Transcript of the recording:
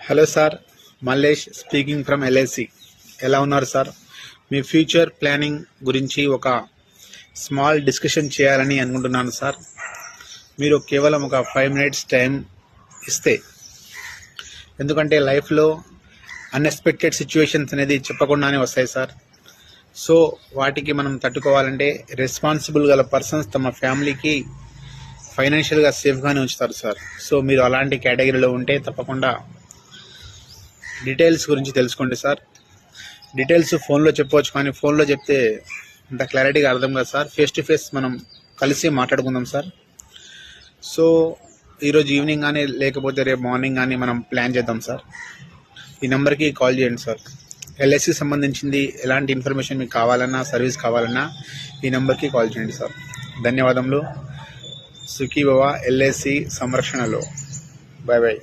Hello sir, Mallesh speaking from LIC. ఎలా ఉన్నారు sir? మీ future planning గురించి ఒక స్మాల్ డిస్కషన్ చేయాలని అనుకుంటున్నాను సార్. మీరు కేవలం ఒక 5 minutes టైం ఇస్తే, ఎందుకంటే లైఫ్లో అన్ఎక్స్పెక్టెడ్ సిచ్యువేషన్స్ అనేది చెప్పకుండానే వస్తాయి సార్. సో వాటికి మనం తట్టుకోవాలంటే రెస్పాన్సిబుల్ గల పర్సన్స్ తమ ఫ్యామిలీకి ఫైనాన్షియల్గా సేఫ్గానే ఉంచుతారు సార్. సో మీరు అలాంటి కేటగిరీలో ఉంటే తప్పకుండా డీటెయిల్స్ గురించి తెలుసుకోండి సార్. డీటెయిల్స్ ఫోన్లో చెప్పవచ్చు, కానీ ఫోన్లో చెప్తే అంత క్లారిటీగా అర్థం కాదు సార్. ఫేస్ టు ఫేస్ మనం కలిసి మాట్లాడుకుందాం సార్. సో ఈరోజు ఈవినింగ్ కానీ లేకపోతే రేపు మార్నింగ్ కానీ మనం ప్లాన్ చేద్దాం సార్. ఈ నెంబర్కి కాల్ చేయండి సార్. ఎల్ఐసికి సంబంధించింది ఎలాంటి ఇన్ఫర్మేషన్ మీకు కావాలన్నా, సర్వీస్ కావాలన్నా ఈ నెంబర్కి కాల్ చేయండి సార్. ధన్యవాదములు. సుఖీ భవ. ఎల్ఐసి సంరక్షణలో. Bye bye.